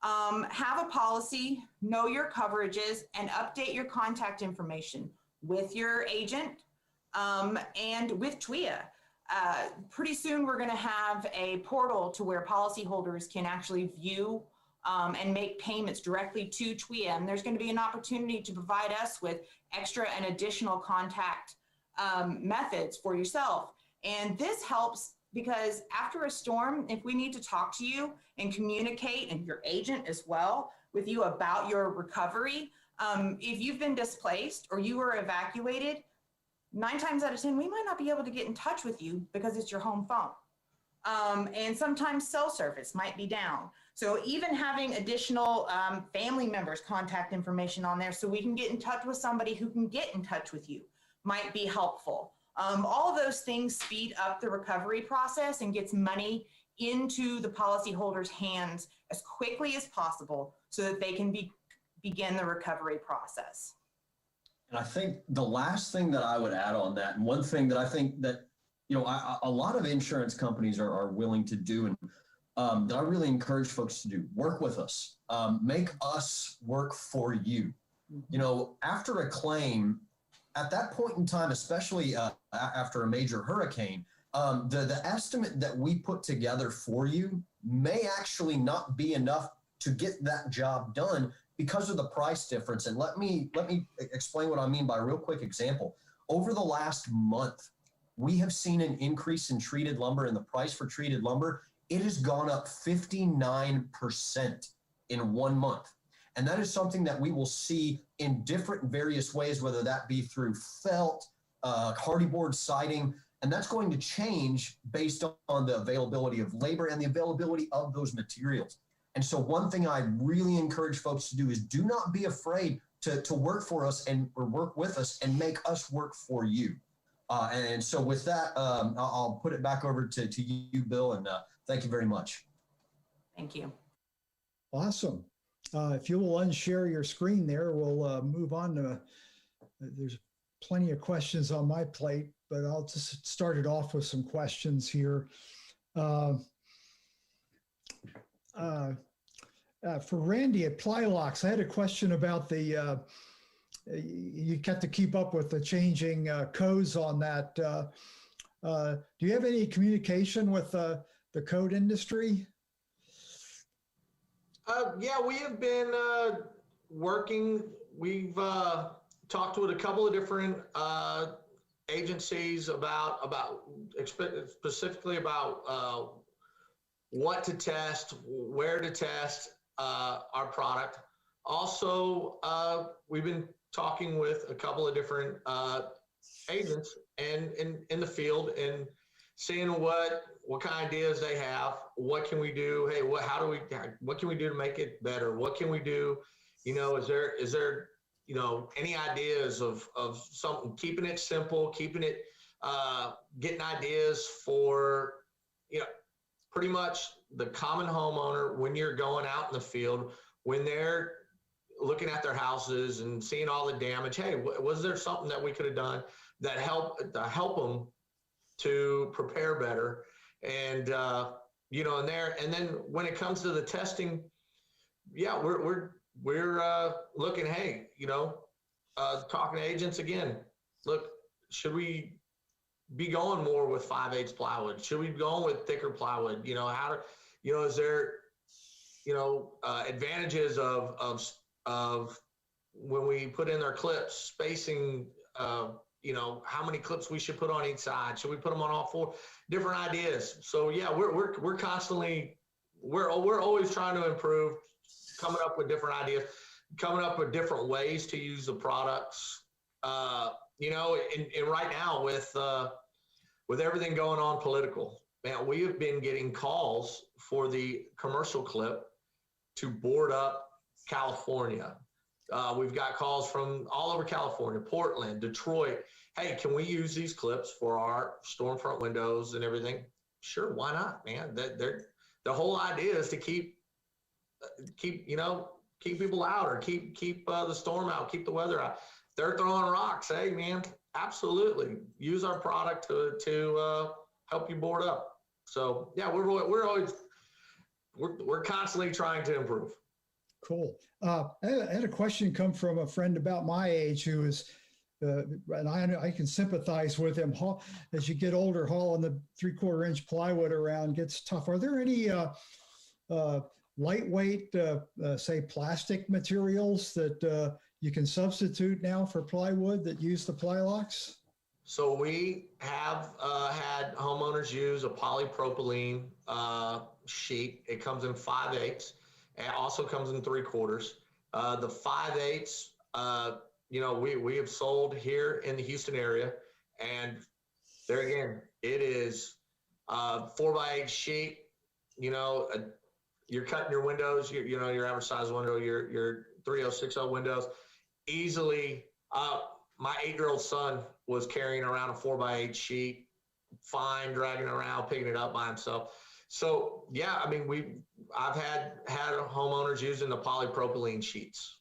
Have a policy, know your coverages, and update your contact information with your agent and with TWIA. Pretty soon we're going to have a portal to where policyholders can actually view and make payments directly to TWIA. And there's going to be an opportunity to provide us with extra and additional contact methods for yourself. And this helps because after a storm, if we need to talk to you and communicate, and your agent as well, with you about your recovery, if you've been displaced or you were evacuated, 9 times out of 10, we might not be able to get in touch with you because it's your home phone. And sometimes cell service might be down. So even having additional family members' contact information on there so we can get in touch with somebody who can get in touch with you might be helpful. All of those things speed up the recovery process and gets money into the policyholders' hands as quickly as possible so that they can begin the recovery process. And I think the last thing that I would add on that, and one thing that I think that, you know, a lot of insurance companies are willing to do, and that I really encourage folks to do, work with us, make us work for you. You know, after a claim, at that point in time, especially after a major hurricane, the estimate that we put together for you may actually not be enough to get that job done because of the price difference. And let me explain what I mean by a real quick example. Over the last month, we have seen an increase in treated lumber, and the price for treated lumber, it has gone up 59% in 1 month. And that is something that we will see in different various ways, whether that be through felt, hardy board siding, and that's going to change based on the availability of labor and the availability of those materials. And so one thing I really encourage folks to do is do not be afraid to work for us or work with us and make us work for you. And so with that, I'll put it back over to you, Bill, and thank you very much. Thank you. Awesome. If you will unshare your screen there, we'll move on to, there's plenty of questions on my plate, but I'll just start it off with some questions here. For Randy at Plylocks, I had a question about the, you got to keep up with the changing codes on that. Do you have any communication with the code industry? Yeah, we have been working. We've talked with a couple of different agencies about specifically about what to test, where to test our product. Also, we've been talking with a couple of different agents and in the field and seeing what kind of ideas they have. What can we do? Hey, what can we do to make it better? What can we do? You know, is there, you know, any ideas of something, keeping it simple, keeping it, getting ideas for, you know, pretty much the common homeowner when you're going out in the field, when they're looking at their houses and seeing all the damage. Hey, was there something that we could have done that help them to prepare better? And, you know, and then when it comes to the testing, yeah, we're looking, hey, you know, talking to agents again, look, should we be going more with 5/8 plywood? Should we be going with thicker plywood? You know, is there, you know, advantages of when we put in our clips, spacing, you know, how many clips we should put on each side? Should we put them on all 4? Different ideas. So yeah, we're constantly, we're always trying to improve, coming up with different ideas, coming up with different ways to use the products. You know, and right now with everything going on political, man, we have been getting calls for the commercial clip to board up California. We've got calls from all over California, Portland, Detroit. Hey, can we use these clips for our storm front windows and everything? Sure, why not, man? The whole idea is to keep you know, keep people out, or keep the storm out, keep the weather out. They're throwing rocks. Hey, man, absolutely. Use our product to help you board up. So yeah, we're constantly trying to improve. Cool. I had a question come from a friend about my age who is, and I can sympathize with him. As you get older, hauling the 3/4 inch plywood around gets tough. Are there any lightweight, say, plastic materials that you can substitute now for plywood that use the Plylocks? So we have had homeowners use a polypropylene sheet. It comes in 5/8. It also comes in 3/4. The 5/8, we have sold here in the Houston area, and there again, it is 4x8 sheet. You're cutting your windows. Your average size window, your 3060 windows, easily. My 8-year-old son was carrying around a 4x8 sheet, fine, dragging around, picking it up by himself. So yeah, I mean, I've had homeowners using the polypropylene sheets.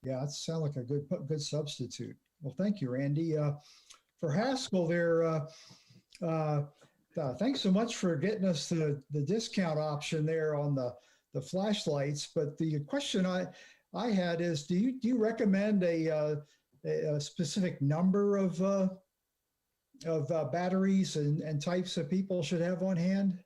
Yeah, that sounds like a good substitute. Well, thank you, Randy. For Haskell there, thanks so much for getting us the discount option there on the flashlights. But the question I had is, do you recommend a specific number of batteries and types that people should have on hand?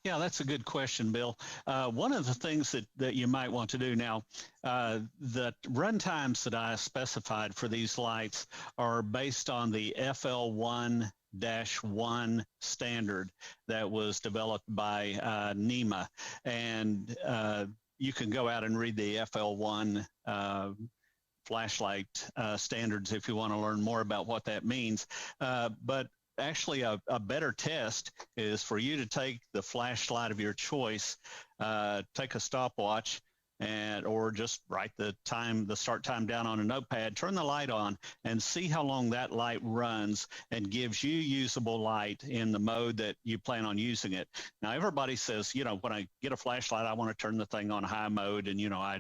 Yeah, that's a good question, Bill. One of the things that you might want to do now, the run times that I specified for these lights are based on the FL1-1 standard that was developed by NEMA. And you can go out and read the FL1 flashlight standards if you want to learn more about what that means. But actually, a better test is for you to take the flashlight of your choice, take a stopwatch, or just write the start time down on a notepad, turn the light on, and see how long that light runs and gives you usable light in the mode that you plan on using it. Now, everybody says, when I get a flashlight, I want to turn the thing on high mode, and, I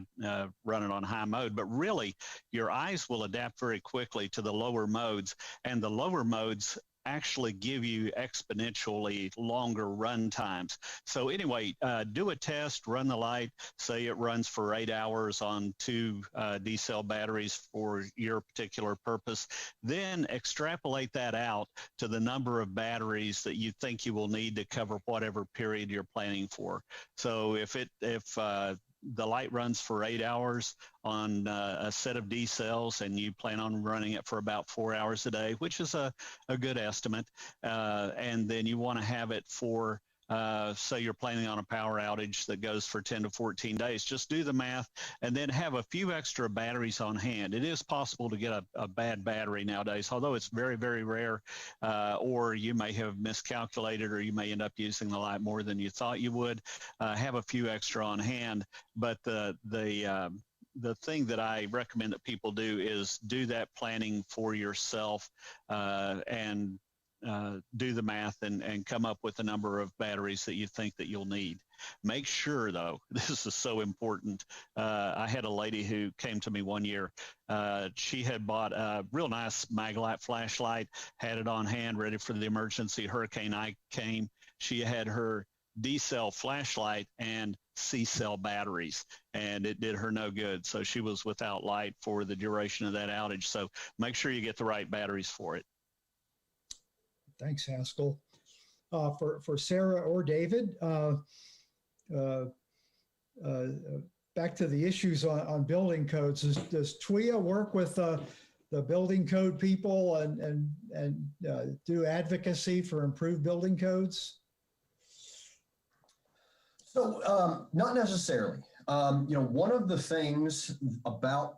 run it on high mode. But really, your eyes will adapt very quickly to the lower modes, and the lower modes actually give you exponentially longer run times. So anyway, do a test, run the light, say it runs for 8 hours on 2 D-cell batteries for your particular purpose, then extrapolate that out to the number of batteries that you think you will need to cover whatever period you're planning for. So if the light runs for 8 hours on a set of D cells, and you plan on running it for about 4 hours a day, which is a good estimate. And then you want to have it for, say you're planning on a power outage that goes for 10 to 14 days. Just do the math and then have a few extra batteries on hand. It is possible to get a bad battery nowadays, although it's very, very rare, or you may have miscalculated, or you may end up using the light more than you thought you would. Have a few extra on hand. But the thing that I recommend that people do is do that planning for yourself, and do the math and come up with the number of batteries that you think that you'll need. Make sure, though, this is so important. I had a lady who came to me one year. She had bought a real nice Maglite flashlight, had it on hand, ready for the emergency. Hurricane Ike came. She had her D-cell flashlight and C-cell batteries, and it did her no good. So she was without light for the duration of that outage. So make sure you get the right batteries for it. Thanks, Haskell. For Sarah or David, back to the issues on building codes. Does TWIA work with the building code people and do advocacy for improved building codes? So not necessarily. One of the things about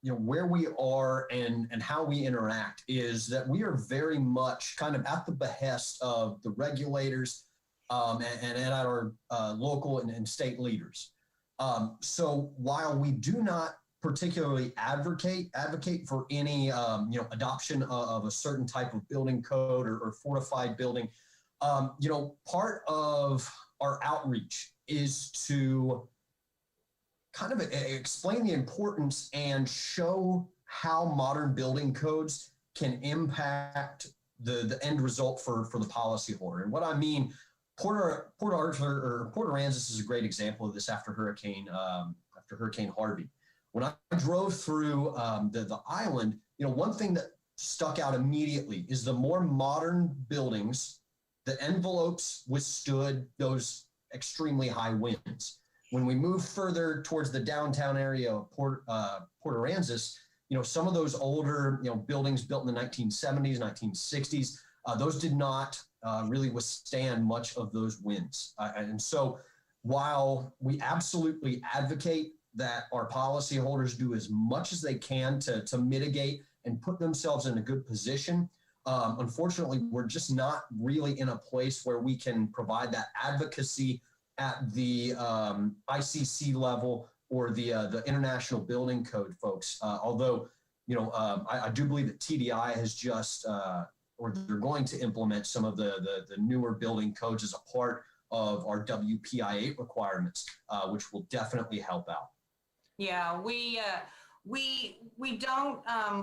where we are and how we interact is that we are very much kind of at the behest of the regulators and at our local and state leaders. So while we do not particularly advocate for any adoption of a certain type of building code or fortified building, part of our outreach is to kind of explain the importance and show how modern building codes can impact the end result for the policyholder. And what I mean, Port Aransas is a great example of this after Hurricane Harvey. When I drove through the island, one thing that stuck out immediately is the more modern buildings, the envelopes withstood those extremely high winds. When we move further towards the downtown area of Port Aransas, some of those older, buildings built in the 1970s, 1960s, those did not really withstand much of those winds. And so while we absolutely advocate that our policyholders do as much as they can to mitigate and put themselves in a good position, unfortunately, we're just not really in a place where we can provide that advocacy at the ICC level or the International Building Code folks. Although, I do believe that TDI has just, or they're going to implement some of the newer building codes as a part of our WPI 8 requirements, which will definitely help out. Yeah, we don't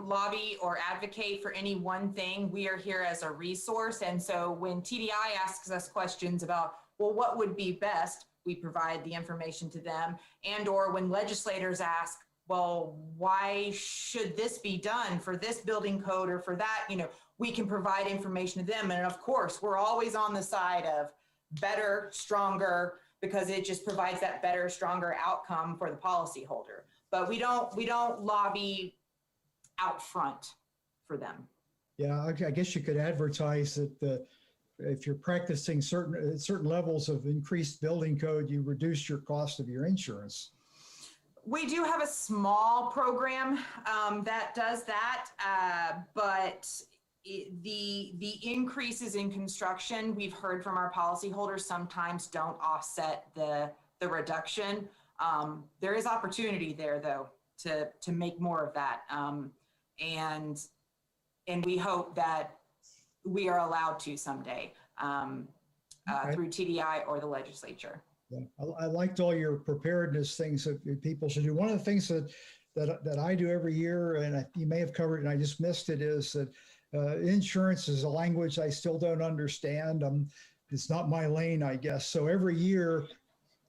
lobby or advocate for any one thing. We are here as a resource. And so when TDI asks us questions about, well, what would be best, we provide the information to them. And or when legislators ask, well, why should this be done for this building code or for that, we can provide information to them. And of course, we're always on the side of better, stronger, because it just provides that better, stronger outcome for the policyholder. But we don't lobby out front for them. Yeah, I guess you could advertise that if you're practicing certain levels of increased building code, you reduce your cost of your insurance. We do have a small program that does that, but the increases in construction, we've heard from our policyholders, sometimes don't offset the reduction. There is opportunity there, though, to make more of that, and we hope that we are allowed to someday through TDI or the legislature. Yeah, I liked all your preparedness things that people should do. One of the things that I do every year, and you may have covered it and I just missed it, is that insurance is a language I still don't understand. It's not my lane, I guess. So every year,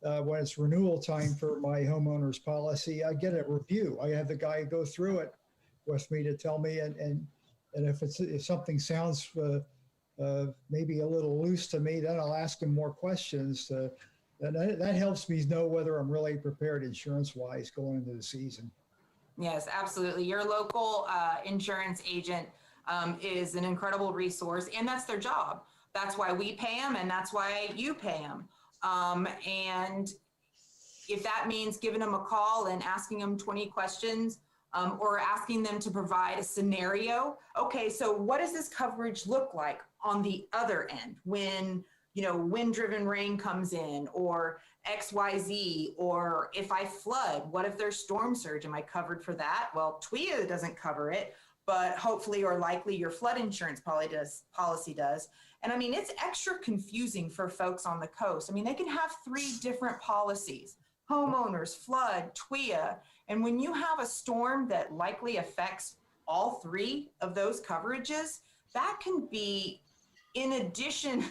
when it's renewal time for my homeowner's policy, I get a review. I have the guy go through it with me to tell me, and if something sounds maybe a little loose to me, then I'll ask him more questions. That helps me know whether I'm really prepared insurance-wise going into the season. Yes, absolutely. Your local insurance agent is an incredible resource, and that's their job. That's why we pay them, and that's why you pay them. And if that means giving them a call and asking them 20 questions, or asking them to provide a scenario. Okay, so what does this coverage look like on the other end when, wind-driven rain comes in, or XYZ, or if I flood, what if there's storm surge? Am I covered for that? Well, TWIA doesn't cover it, but hopefully or likely your flood insurance policy does. And it's extra confusing for folks on the coast. They can have 3 different policies: homeowners, flood, TWIA. And when you have a storm that likely affects all 3 of those coverages, that can be, in addition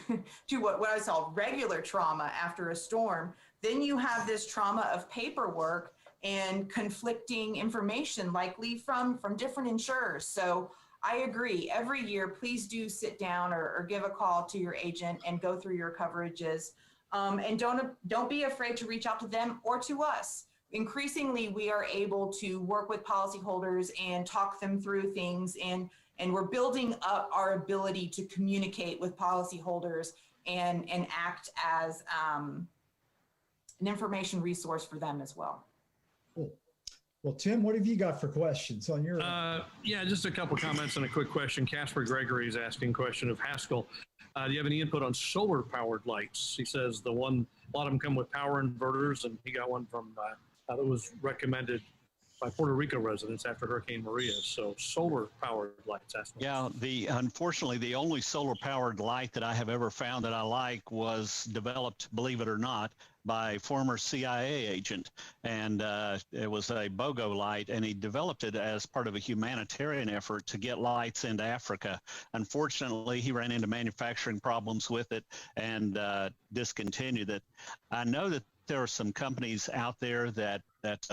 to what I call regular trauma after a storm, then you have this trauma of paperwork and conflicting information likely from different insurers. So I agree. Every year, please do sit down or give a call to your agent and go through your coverages. And don't be afraid to reach out to them or to us. Increasingly, we are able to work with policyholders and talk them through things, and we're building up our ability to communicate with policyholders and act as an information resource for them as well. Cool. Well, Tim, what have you got for questions on your? Yeah, just a couple comments and a quick question. Casper Gregory is asking a question of Haskell. Do you have any input on solar powered lights? He says a lot of them come with power inverters, and he got one from that was recommended by Puerto Rico residents after Hurricane Maria. So solar powered lights. Yeah, unfortunately, the only solar powered light that I have ever found that I like was developed, believe it or not, by former CIA agent. And it was a BOGO light, and he developed it as part of a humanitarian effort to get lights into Africa. Unfortunately, he ran into manufacturing problems with it and discontinued it. I know that there are some companies out there that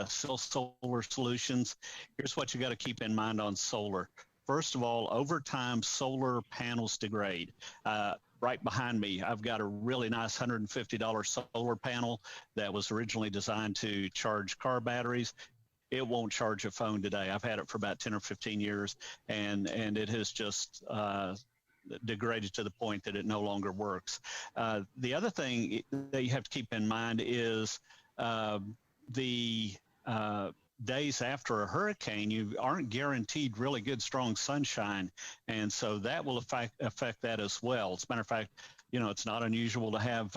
sell solar solutions. Here's what you got to keep in mind on solar. First of all, over time, solar panels degrade. Right behind me, I've got a really nice $150 solar panel that was originally designed to charge car batteries. it won't charge a phone today. I've had it for about 10 or 15 years, and it has just degraded to the point that it no longer works. The other thing that you have to keep in mind is the days after a hurricane, you aren't guaranteed really good, strong sunshine. And so that will affect that as well. As a matter of fact, it's not unusual to have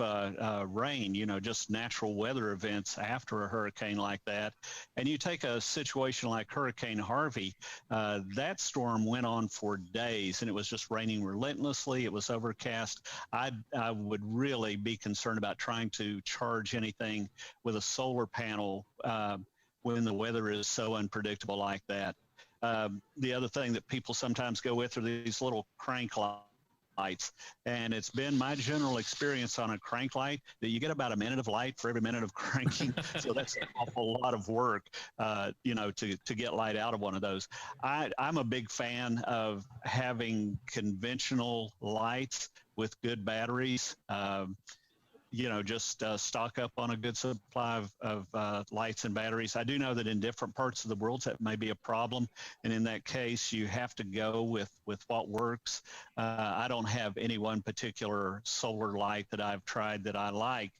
rain, just natural weather events after a hurricane like that. And you take a situation like Hurricane Harvey, that storm went on for days and it was just raining relentlessly. It was overcast. I would really be concerned about trying to charge anything with a solar panel when the weather is so unpredictable like that. The other thing that people sometimes go with are these little crank lights. And it's been my general experience on a crank light that you get about a minute of light for every minute of cranking. So that's an awful lot of work, to get light out of one of those. I'm a big fan of having conventional lights with good batteries. Just stock up on a good supply of lights and batteries. I do know that in different parts of the world that may be a problem, and in that case, you have to go with what works. I don't have any one particular solar light that I've tried that I like,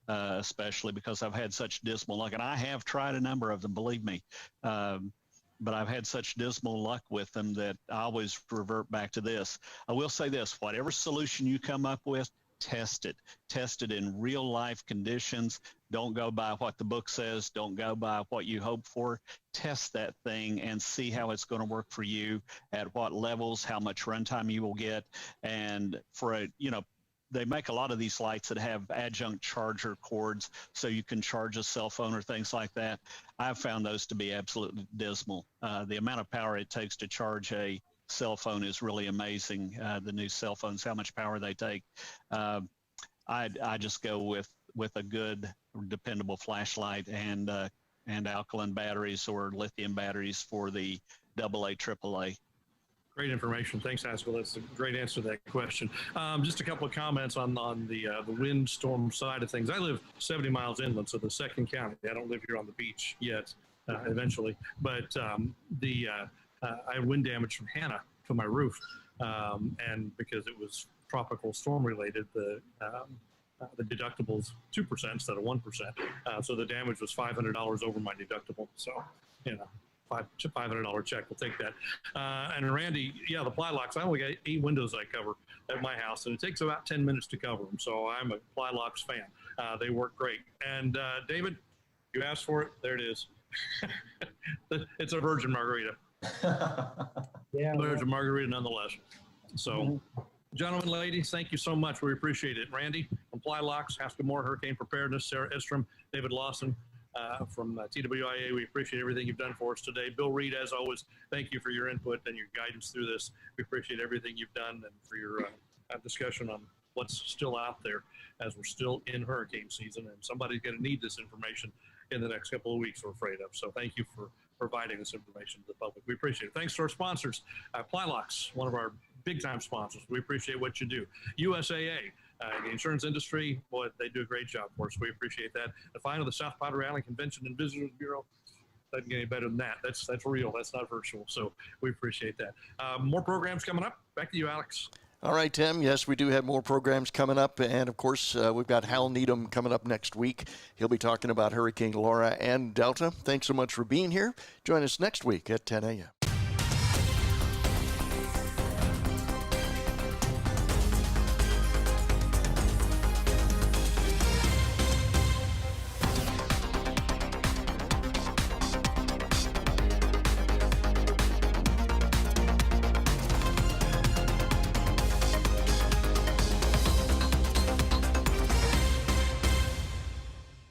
especially because I've had such dismal luck, and I have tried a number of them, believe me. But I've had such dismal luck with them that I always revert back to this. I will say this: whatever solution you come up with, test it in real life conditions. Don't go by what the book says. Don't go by what you hope for. Test that thing and see how it's going to work for you, at what levels, how much runtime you will get. And they make a lot of these lights that have adjunct charger cords so you can charge a cell phone or things like that. I've found those to be absolutely dismal. The amount of power it takes to charge a cell phone is really amazing. The new cell phones, how much power they take. I just go with a good, dependable flashlight and alkaline batteries or lithium batteries for the AA, AAA. Great information. Thanks, Haskell. That's a great answer to that question. Just a couple of comments on the windstorm side of things. I live 70 miles inland, so the second county. I don't live here on the beach yet, eventually. But I had wind damage from Hannah to my roof, and because it was tropical storm related, the deductible's 2% instead of 1%. So the damage was $500 over my deductible. So, $500 check. We'll take that. And Randy, the ply locks. I only got 8 windows I cover at my house, and it takes about 10 minutes to cover them. So I'm a ply locks fan. They work great. And David, you asked for it. There it is. It's a virgin margarita. There's a margarita nonetheless. So, gentlemen, ladies, thank you so much. We appreciate it. Randy from Ply Locks, Haskell Moore, Hurricane Preparedness, Sarah Edstrom, David Lawson from TWIA. We appreciate everything you've done for us today. Bill Reed, as always, thank you for your input and your guidance through this. We appreciate everything you've done and for your discussion on what's still out there as we're still in hurricane season, and somebody's going to need this information in the next couple of weeks, we're afraid of. So thank you for providing this information to the public. We appreciate it. Thanks to our sponsors, Ply Locks, one of our big-time sponsors. We appreciate what you do. USAA, the insurance industry, boy, they do a great job for us. We appreciate that. And finally, the South Padre Island Convention and Visitors Bureau. Doesn't get any better than that. That's real. That's not virtual. So we appreciate that. More programs coming up. Back to you, Alex. All right, Tim. Yes, we do have more programs coming up. And, of course, we've got Hal Needham coming up next week. He'll be talking about Hurricane Laura and Delta. Thanks so much for being here. Join us next week at 10 a.m.